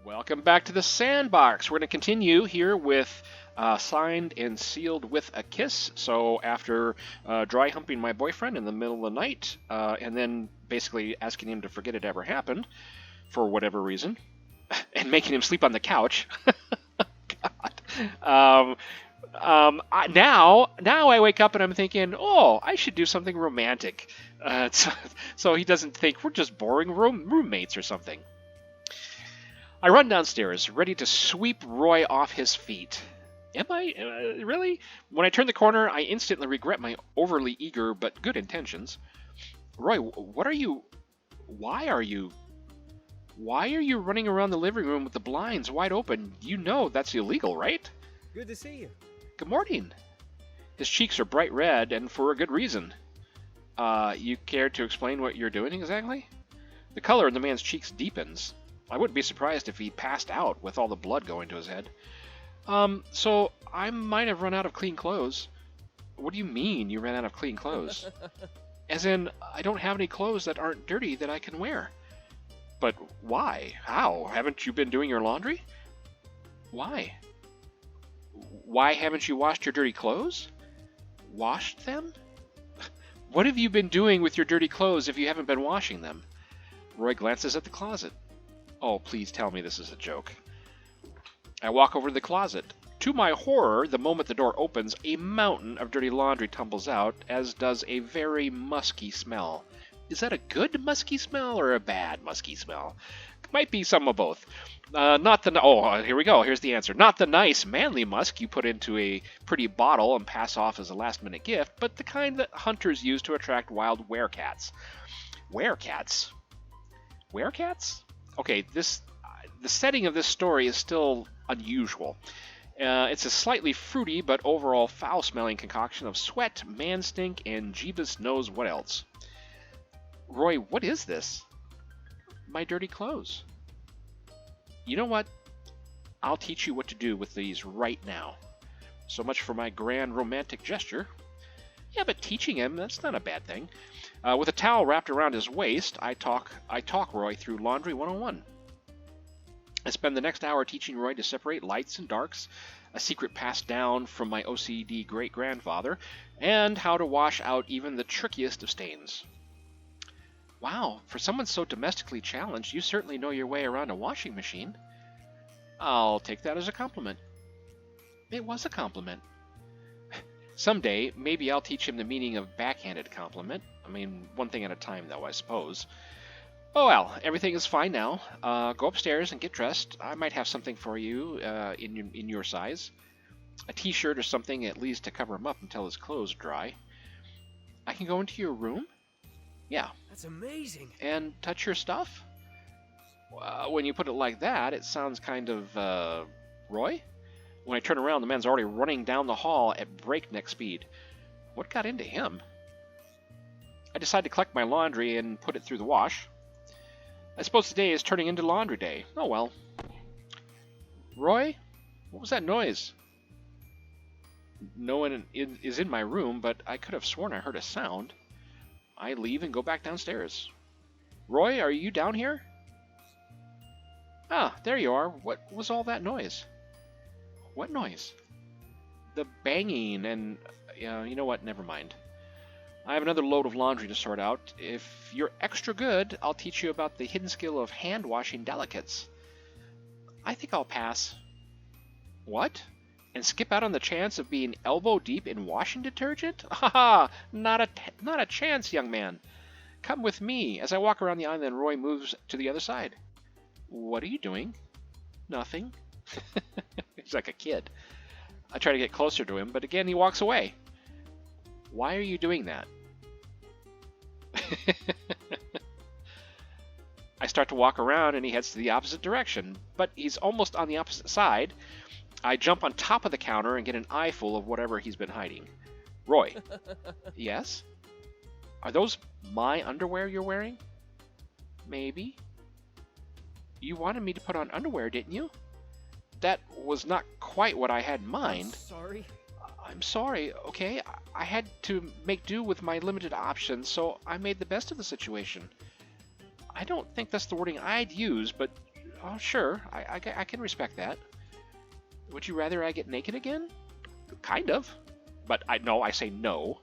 Welcome back to the sandbox. We're going to continue here with Signed and Sealed with a Kiss. So after dry humping my boyfriend in the middle of the night and then basically asking him to forget it ever happened for whatever reason and making him sleep on the couch. God. Now I wake up and I'm thinking, oh, I should do something romantic. So he doesn't think we're just boring roommates or something. I run downstairs, ready to sweep Roy off his feet. Am I? Really? When I turn the corner, I instantly regret my overly eager but good intentions. Roy, what are you... Why are you running around the living room with the blinds wide open? You know that's illegal, right? Good to see you. Good morning. His cheeks are bright red, and for a good reason. You care to explain what you're doing exactly? The color in the man's cheeks deepens. I wouldn't be surprised if he passed out with all the blood going to his head. So I might have run out of clean clothes. What do you mean you ran out of clean clothes? As in, I don't have any clothes that aren't dirty that I can wear. But why? How? Haven't you been doing your laundry? Why? Why haven't you washed your dirty clothes? Washed them? What have you been doing with your dirty clothes if you haven't been washing them? Roy glances at the closet. Oh, please tell me this is a joke. I walk over to the closet. To my horror, the moment the door opens, a mountain of dirty laundry tumbles out, as does a very musky smell. Is that a good musky smell or a bad musky smell? Might be some of both. Here we go. Here's the answer. Not the nice, manly musk you put into a pretty bottle and pass off as a last-minute gift, but the kind that hunters use to attract wild werecats. Werecats? Werecats? Okay, the setting of this story is still unusual. It's a slightly fruity but overall foul-smelling concoction of sweat, man stink, and Jeebus knows what else. Roy, what is this? My dirty clothes. You know what? I'll teach you what to do with these right now. So much for my grand romantic gesture. Yeah, but teaching him, that's not a bad thing. With a towel wrapped around his waist, I talk Roy through Laundry 101. I spend the next hour teaching Roy to separate lights and darks, a secret passed down from my OCD great-grandfather, and how to wash out even the trickiest of stains. Wow, for someone so domestically challenged, you certainly know your way around a washing machine. I'll take that as a compliment. It was a compliment. Someday, maybe I'll teach him the meaning of backhanded compliment. I mean, one thing at a time, though, I suppose. Oh well, everything is fine now. Go upstairs and get dressed. I might have something for you in your size. A t-shirt or something, at least to cover him up until his clothes dry. I can go into your room? Yeah. That's amazing. And touch your stuff? When you put it like that, it sounds kind of, Roy? When I turn around, the man's already running down the hall at breakneck speed. What got into him? I decide to collect my laundry and put it through the wash. I suppose today is turning into laundry day. Oh well. Roy? What was that noise? No one is in my room, but I could have sworn I heard a sound. I leave and go back downstairs. Roy, are you down here? Ah, there you are. What was all that noise? What noise? The banging and... you know what? Never mind. I have another load of laundry to sort out. If you're extra good, I'll teach you about the hidden skill of hand-washing delicates. I think I'll pass. What? And skip out on the chance of being elbow-deep in washing detergent? Ha! Not a chance, young man. Come with me. As I walk around the island, Roy moves to the other side. What are you doing? Nothing. He's like a kid. I try to get closer to him, but again he walks away. Why are you doing that? I start to walk around and he heads to the opposite direction, but he's almost on the opposite side. I jump on top of the counter and get an eyeful of whatever he's been hiding. Roy. Yes? Are those my underwear you're wearing? Maybe. You wanted me to put on underwear, didn't you? That was not quite what I had in mind. I'm sorry, okay? I had to make do with my limited options, so I made the best of the situation. I don't think that's the wording I'd use, but Oh, sure. I can respect that. Would you rather I get naked again? Kind of. But I say no.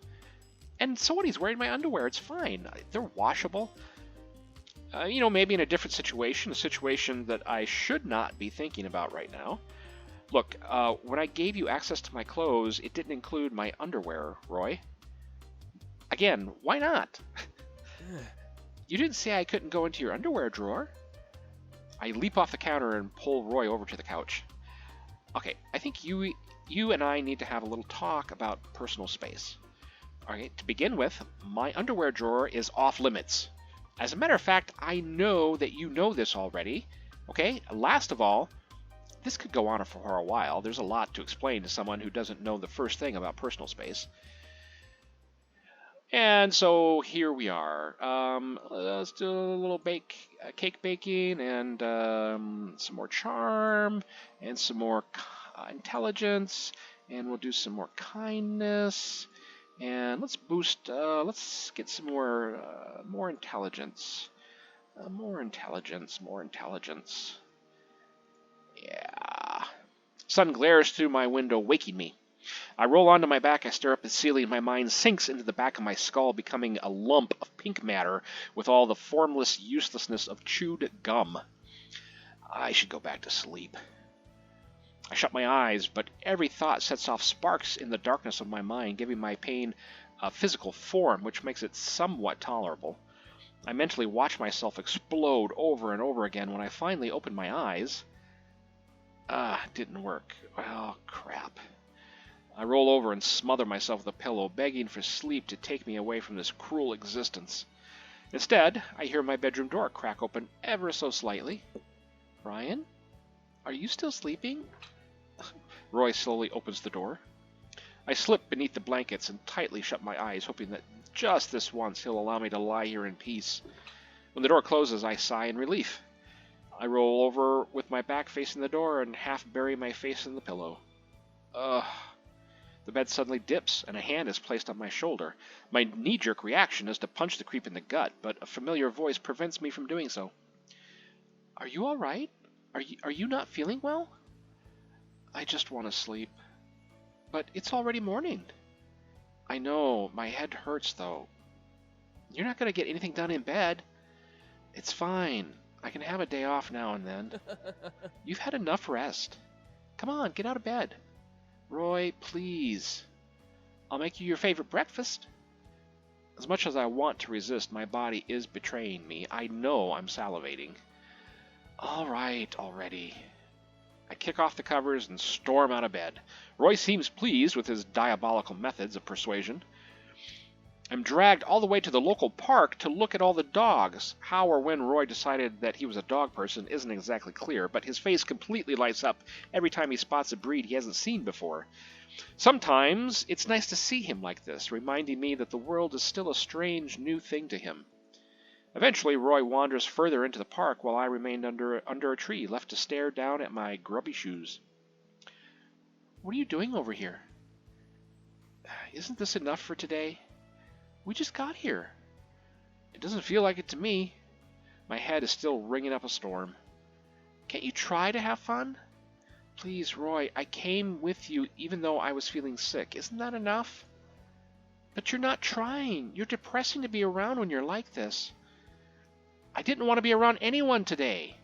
And so what? He's wearing my underwear. It's fine. They're washable. Maybe in a different situation, a situation that I should not be thinking about right now. Look, when I gave you access to my clothes, it didn't include my underwear, Roy. Again, why not? You didn't say I couldn't go into your underwear drawer. I leap off the counter and pull Roy over to the couch. Okay, I think you and I need to have a little talk about personal space. Okay, to begin with, my underwear drawer is off limits. As a matter of fact, I know that you know this already. Okay, last of all, this could go on for a while. There's a lot to explain to someone who doesn't know the first thing about personal space. And so here we are. Let's do a little cake baking, and some more charm, and some more intelligence, and we'll do some more kindness, and let's get some more intelligence, more intelligence. Yeah. Sun glares through my window, waking me. I roll onto my back, I stare up at the ceiling, my mind sinks into the back of my skull, becoming a lump of pink matter with all the formless uselessness of chewed gum. I should go back to sleep. I shut my eyes, but every thought sets off sparks in the darkness of my mind, giving my pain a physical form, which makes it somewhat tolerable. I mentally watch myself explode over and over again. When I finally open my eyes... didn't work. Well, crap. I roll over and smother myself with a pillow, begging for sleep to take me away from this cruel existence. Instead, I hear my bedroom door crack open ever so slightly. Ryan? Are you still sleeping? Roy slowly opens the door. I slip beneath the blankets and tightly shut my eyes, hoping that just this once he'll allow me to lie here in peace. When the door closes, I sigh in relief. I roll over with my back facing the door and half bury my face in the pillow. Ugh. The bed suddenly dips, and a hand is placed on my shoulder. My knee-jerk reaction is to punch the creep in the gut, but a familiar voice prevents me from doing so. Are you all right? Are you not feeling well? I just want to sleep. But it's already morning. I know, my head hurts, though. You're not going to get anything done in bed. It's fine. I can have a day off now and then. You've had enough rest. Come on, get out of bed. Roy, please. I'll make you your favorite breakfast. As much as I want to resist, my body is betraying me. I know I'm salivating. All right, already. I kick off the covers and storm out of bed. Roy seems pleased with his diabolical methods of persuasion. I'm dragged all the way to the local park to look at all the dogs. How or when Roy decided that he was a dog person isn't exactly clear, but his face completely lights up every time he spots a breed he hasn't seen before. Sometimes it's nice to see him like this, reminding me that the world is still a strange new thing to him. Eventually, Roy wanders further into the park while I remained under a tree, left to stare down at my grubby shoes. What are you doing over here? Isn't this enough for today? We just got here. It doesn't feel like it to me. My head is still ringing up a storm. Can't you try to have fun? Please, Roy, I came with you even though I was feeling sick. Isn't that enough? But you're not trying. You're depressing to be around when you're like this. I didn't want to be around anyone today.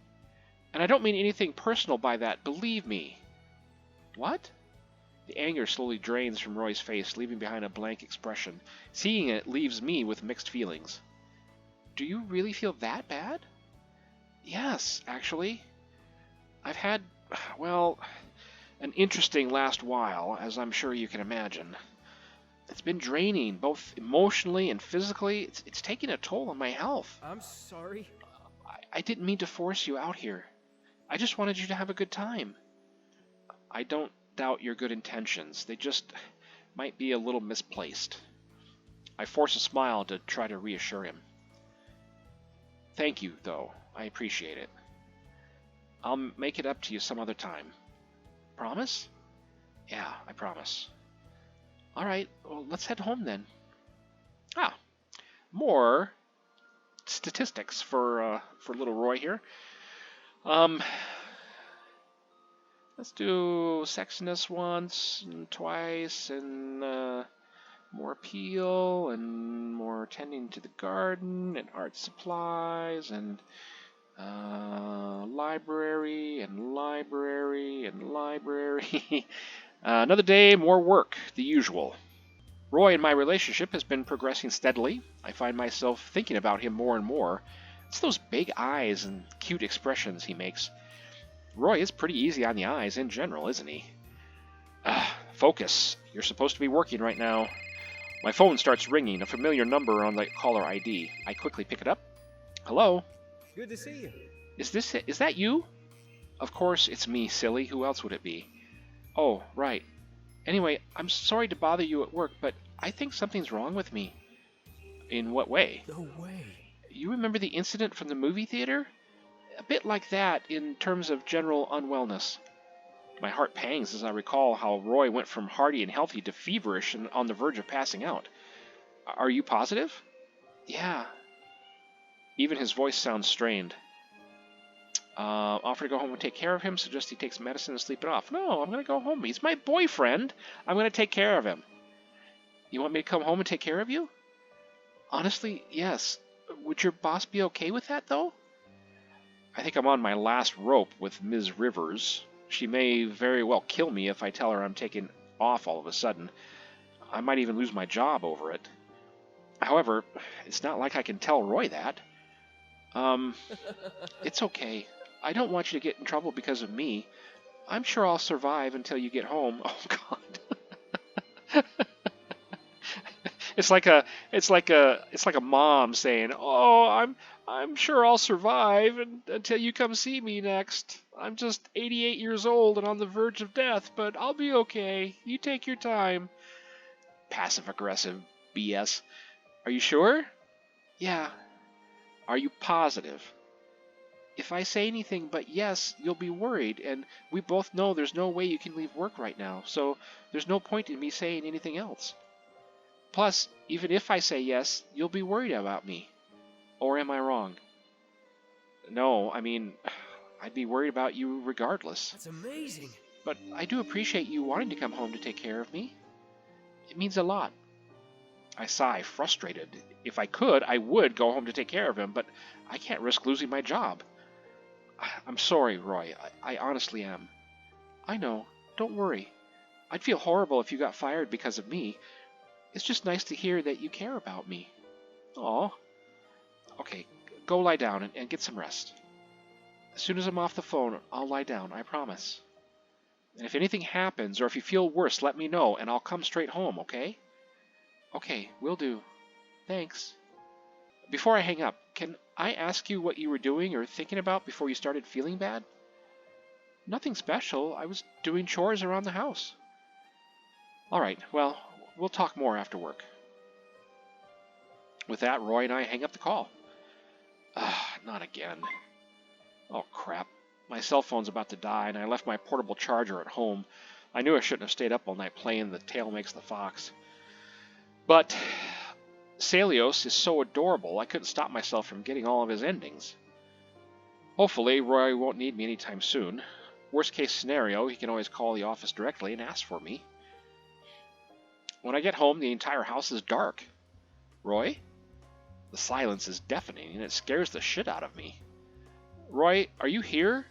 And I don't mean anything personal by that, believe me. What? The anger slowly drains from Roy's face, leaving behind a blank expression. Seeing it leaves me with mixed feelings. Do you really feel that bad? Yes, actually. I've had, well, an interesting last while, as I'm sure you can imagine. It's been draining, both emotionally and physically. It's taking a toll on my health. I'm sorry. I didn't mean to force you out here. I just wanted you to have a good time. I don't doubt your good intentions. They just might be a little misplaced. I force a smile to try to reassure him. Thank you, though. I appreciate it. I'll make it up to you some other time. Promise? Yeah, I promise. All right, well, let's head home then. More statistics for little Roy here. Um, let's do sexiness once and twice, and more appeal, and more tending to the garden, and art supplies, and library, and library, and library. Another day, more work, the usual. Roy and my relationship has been progressing steadily. I find myself thinking about him more and more. It's those big eyes and cute expressions he makes. Roy is pretty easy on the eyes in general, isn't he? Focus. You're supposed to be working right now. My phone starts ringing, a familiar number on the caller ID. I quickly pick it up. Hello? Good to see you. Is that you? Of course, it's me, silly. Who else would it be? Oh, right. Anyway, I'm sorry to bother you at work, but I think something's wrong with me. In what way? No way. You remember the incident from the movie theater? A bit like that in terms of general unwellness. My heart pangs as I recall how Roy went from hearty and healthy to feverish and on the verge of passing out. Are you positive? Yeah. Even his voice sounds strained. Offer to go home and take care of him, suggest he takes medicine and sleep it off. No, I'm going to go home. He's my boyfriend. I'm going to take care of him. You want me to come home and take care of you? Honestly, yes. Would your boss be okay with that, though? I think I'm on my last rope with Ms. Rivers. She may very well kill me if I tell her I'm taking off all of a sudden. I might even lose my job over it. However, it's not like I can tell Roy that. It's okay. I don't want you to get in trouble because of me. I'm sure I'll survive until you get home. Oh, God. It's like a mom saying, "Oh, I'm sure I'll survive until you come see me next. I'm just 88 years old and on the verge of death, but I'll be okay. You take your time." Passive aggressive BS. Are you sure? Yeah. Are you positive? If I say anything but yes, you'll be worried, and we both know there's no way you can leave work right now, so there's no point in me saying anything else. Plus, even if I say yes, you'll be worried about me. Or am I wrong? No, I mean, I'd be worried about you regardless. That's amazing. But I do appreciate you wanting to come home to take care of me. It means a lot. I sigh, frustrated. If I could, I would go home to take care of him, but I can't risk losing my job. I'm sorry, Roy. I honestly am. I know. Don't worry. I'd feel horrible if you got fired because of me. It's just nice to hear that you care about me. Aw. Okay, go lie down and get some rest. As soon as I'm off the phone, I'll lie down, I promise. And if anything happens, or if you feel worse, let me know, and I'll come straight home, okay? Okay, will do. Thanks. Before I hang up, can I ask you what you were doing or thinking about before you started feeling bad? Nothing special. I was doing chores around the house. All right, well, we'll talk more after work. With that, Roy and I hang up the call. Not again. Oh, crap. My cell phone's about to die, and I left my portable charger at home. I knew I shouldn't have stayed up all night playing The Tail Makes the Fox. But Celios is so adorable, I couldn't stop myself from getting all of his endings. Hopefully, Roy won't need me anytime soon. Worst case scenario, he can always call the office directly and ask for me. When I get home, the entire house is dark. Roy? The silence is deafening, and it scares the shit out of me. Roy, are you here?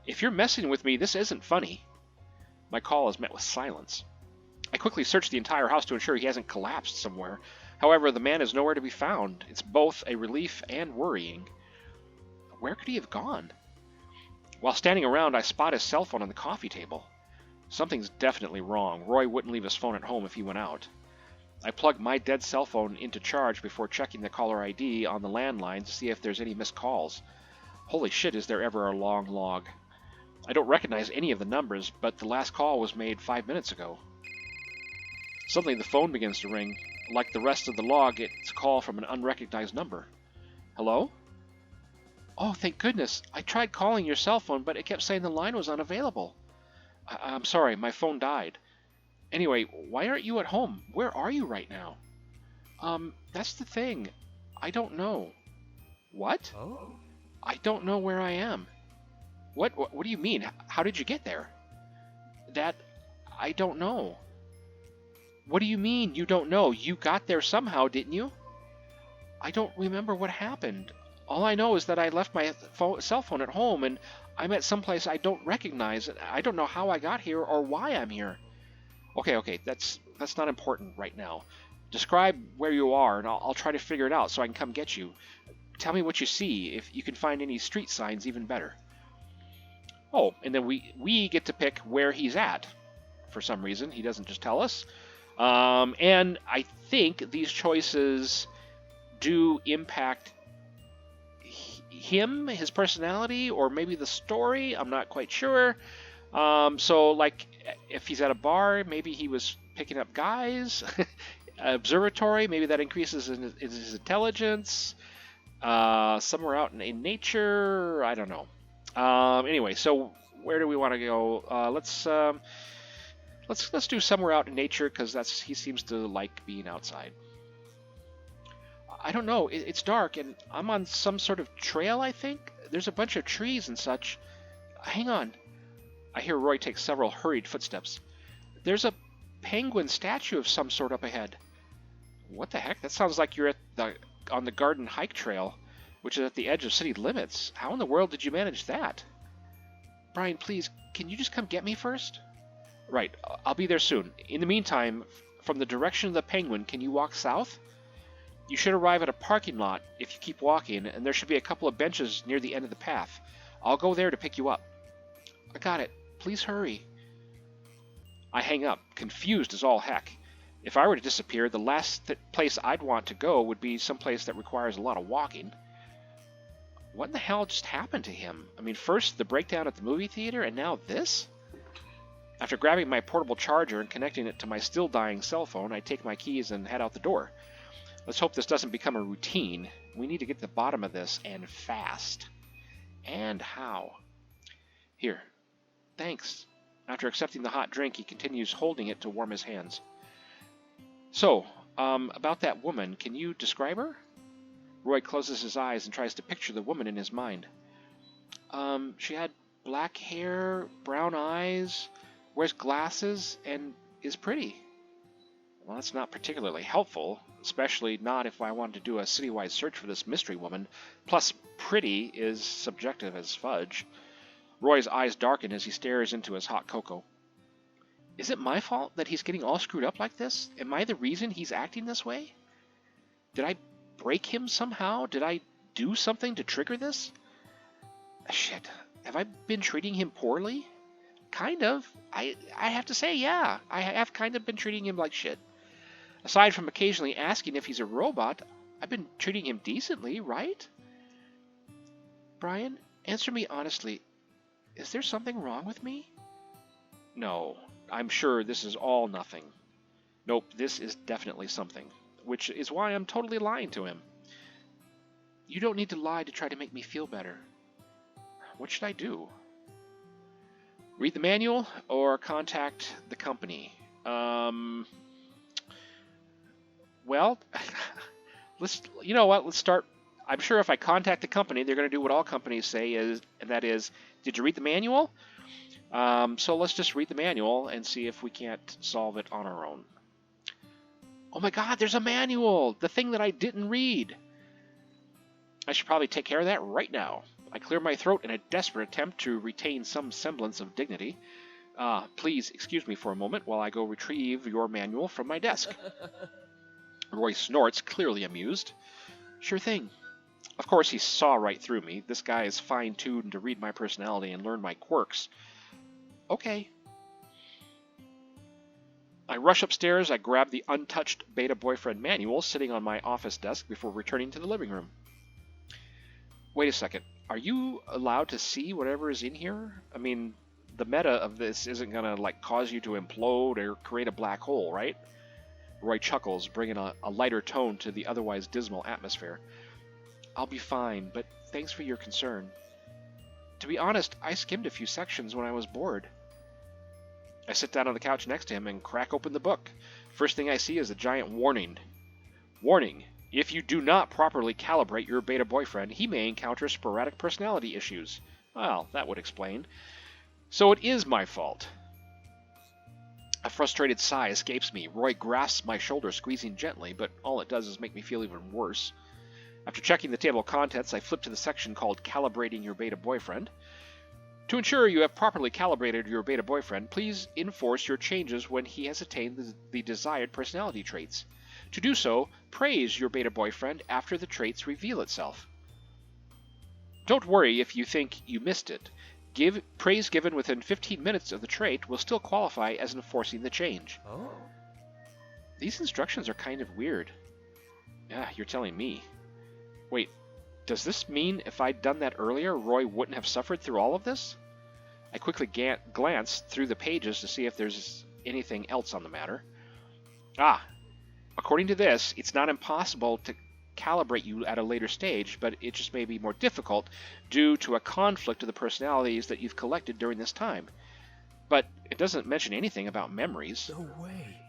If you're messing with me, this isn't funny. My call is met with silence. I quickly search the entire house to ensure he hasn't collapsed somewhere. However, the man is nowhere to be found. It's both a relief and worrying. Where could he have gone? While standing around, I spot his cell phone on the coffee table. Something's definitely wrong. Roy wouldn't leave his phone at home if he went out. I plug my dead cell phone into charge before checking the caller ID on the landline to see if there's any missed calls. Holy shit, is there ever a long log. I don't recognize any of the numbers, but the last call was made 5 minutes ago. Suddenly the phone begins to ring. Like the rest of the log, it's a call from an unrecognized number. Hello? Oh, thank goodness. I tried calling your cell phone, but it kept saying the line was unavailable. I'm sorry, my phone died. Anyway, why aren't you at home? Where are you right now? That's the thing. I don't know. What? Oh? I don't know where I am. What do you mean? How did you get there? That... I don't know. What do you mean you don't know? You got there somehow, didn't you? I don't remember what happened. All I know is that I left my cell phone at home and I'm at someplace I don't recognize. I don't know how I got here or why I'm here. Okay, that's not important right now. Describe where you are and I'll try to figure it out so I can come get you. Tell me what you see. If you can find any street signs, even better. Oh, and then we get to pick where he's at. For some reason, he doesn't just tell us. And I think these choices do impact him, his personality, or maybe the story. I'm not quite sure. So, like, if he's at a bar, maybe he was picking up guys. Observatory, maybe that increases in his intelligence. Somewhere out in nature, I don't know. Anyway, so where do we want to go? Let's do somewhere out in nature because he seems to like being outside. I don't know. It's dark and I'm on some sort of trail. I think there's a bunch of trees and such. Hang on. I hear Roy take several hurried footsteps. There's a penguin statue of some sort up ahead. What the heck? That sounds like you're on the garden hike trail, which is at the edge of city limits. How in the world did you manage that? Brian, please, can you just come get me first? Right, I'll be there soon. In the meantime, from the direction of the penguin, can you walk south? You should arrive at a parking lot if you keep walking, and there should be a couple of benches near the end of the path. I'll go there to pick you up. I got it. Please hurry. I hang up, confused as all heck. If I were to disappear, the last place I'd want to go would be someplace that requires a lot of walking. What in the hell just happened to him? I mean, first the breakdown at the movie theater, and now this? After grabbing my portable charger and connecting it to my still dying cell phone, I take my keys and head out the door. Let's hope this doesn't become a routine. We need to get to the bottom of this, and fast. And how? Here. Thanks. After accepting the hot drink, he continues holding it to warm his hands. So, about that woman, can you describe her? Roy closes his eyes and tries to picture the woman in his mind. She had black hair, brown eyes, wears glasses, and is pretty. Well, that's not particularly helpful, especially not if I wanted to do a citywide search for this mystery woman. Plus, pretty is subjective as fudge. Roy's eyes darken as he stares into his hot cocoa. Is it my fault that he's getting all screwed up like this? Am I the reason he's acting this way? Did I break him somehow? Did I do something to trigger this? Shit. Have I been treating him poorly? Kind of. I have to say, yeah. I have kind of been treating him like shit. Aside from occasionally asking if he's a robot, I've been treating him decently, right? Brian, answer me honestly. Is there something wrong with me? No. I'm sure this is all nothing. Nope, this is definitely something. Which is why I'm totally lying to him. You don't need to lie to try to make me feel better. What should I do? Read the manual or contact the company? Well, you know what? Let's start. I'm sure if I contact the company, they're going to do what all companies say, and that is, did you read the manual? So let's just read the manual and see if we can't solve it on our own. Oh my God, there's a manual! The thing that I didn't read! I should probably take care of that right now. I clear my throat in a desperate attempt to retain some semblance of dignity. Please excuse me for a moment while I go retrieve your manual from my desk. Roy snorts, clearly amused. Sure thing. Of course, he saw right through me. This guy is fine-tuned to read my personality and learn my quirks. Okay. I rush upstairs. I grab the untouched Beta Boyfriend manual sitting on my office desk before returning to the living room. Wait a second. Are you allowed to see whatever is in here? I mean, the meta of this isn't going to, cause you to implode or create a black hole, right? Roy chuckles, bringing a lighter tone to the otherwise dismal atmosphere. I'll be fine, but thanks for your concern. To be honest, I skimmed a few sections when I was bored. I sit down on the couch next to him and crack open the book. First thing I see is a giant warning. Warning. If you do not properly calibrate your Beta Boyfriend, he may encounter sporadic personality issues. Well, that would explain. So it is my fault. A frustrated sigh escapes me. Roy grasps my shoulder, squeezing gently, but all it does is make me feel even worse. After checking the table of contents, I flip to the section called Calibrating Your Beta Boyfriend. To ensure you have properly calibrated your beta boyfriend, please enforce your changes when he has attained the desired personality traits. To do so, praise your beta boyfriend after the traits reveal itself. Don't worry if you think you missed it. Praise given within 15 minutes of the trait will still qualify as enforcing the change. Oh? These instructions are kind of weird. Yeah, you're telling me. Wait, does this mean if I'd done that earlier, Roy wouldn't have suffered through all of this? I quickly glance through the pages to see if there's anything else on the matter. According to this, it's not impossible to calibrate you at a later stage, but it just may be more difficult due to a conflict of the personalities that you've collected during this time. But it doesn't mention anything about memories. No way.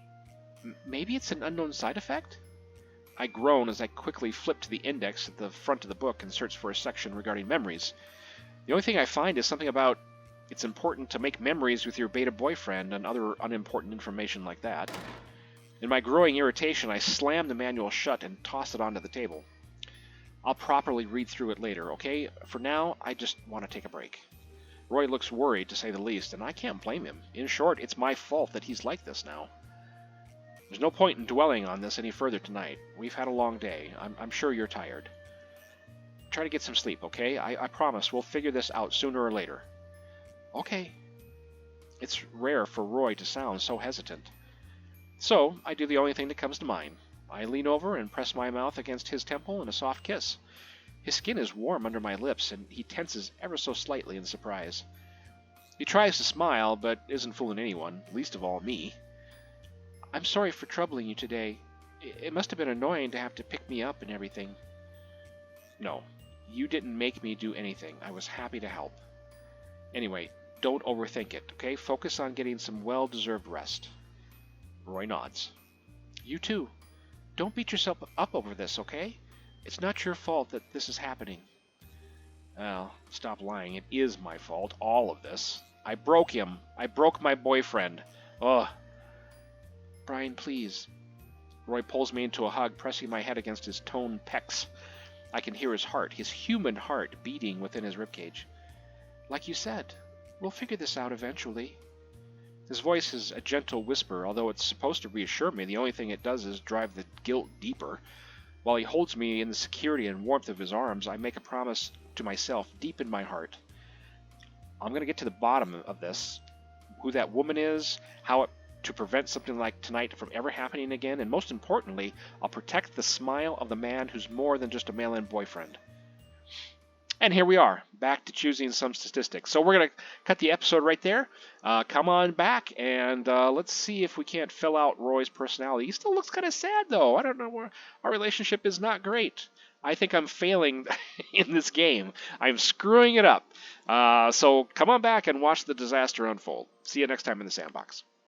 Maybe it's an unknown side effect? I groan as I quickly flip to the index at the front of the book and search for a section regarding memories. The only thing I find is something about it's important to make memories with your beta boyfriend and other unimportant information like that. In my growing irritation, I slam the manual shut and toss it onto the table. I'll properly read through it later, okay? For now, I just want to take a break. Roy looks worried, to say the least, and I can't blame him. In short, it's my fault that he's like this now. There's no point in dwelling on this any further tonight. We've had a long day. I'm sure you're tired. Try to get some sleep, okay? I promise we'll figure this out sooner or later. Okay. It's rare for Roy to sound so hesitant. So, I do the only thing that comes to mind. I lean over and press my mouth against his temple in a soft kiss. His skin is warm under my lips, and he tenses ever so slightly in surprise. He tries to smile, but isn't fooling anyone, least of all me. I'm sorry for troubling you today. It must have been annoying to have to pick me up and everything. No, you didn't make me do anything. I was happy to help. Anyway, don't overthink it, okay? Focus on getting some well-deserved rest. Roy nods. You too. Don't beat yourself up over this, okay? It's not your fault that this is happening. Well, stop lying. It is my fault, all of this. I broke him. I broke my boyfriend. Ugh. Brian, please. Roy pulls me into a hug, pressing my head against his toned pecs. I can hear his heart, his human heart, beating within his ribcage. Like you said, we'll figure this out eventually. His voice is a gentle whisper, although it's supposed to reassure me. The only thing it does is drive the guilt deeper. While he holds me in the security and warmth of his arms, I make a promise to myself deep in my heart. I'm going to get to the bottom of this, who that woman is, to prevent something like tonight from ever happening again, and most importantly, I'll protect the smile of the man who's more than just a mail-in boyfriend. And here we are, back to choosing some statistics. So we're going to cut the episode right there. Come on back, and let's see if we can't fill out Roy's personality. He still looks kind of sad, though. I don't know, our relationship is not great. I think I'm failing in this game. I'm screwing it up. So come on back and watch the disaster unfold. See you next time in the sandbox.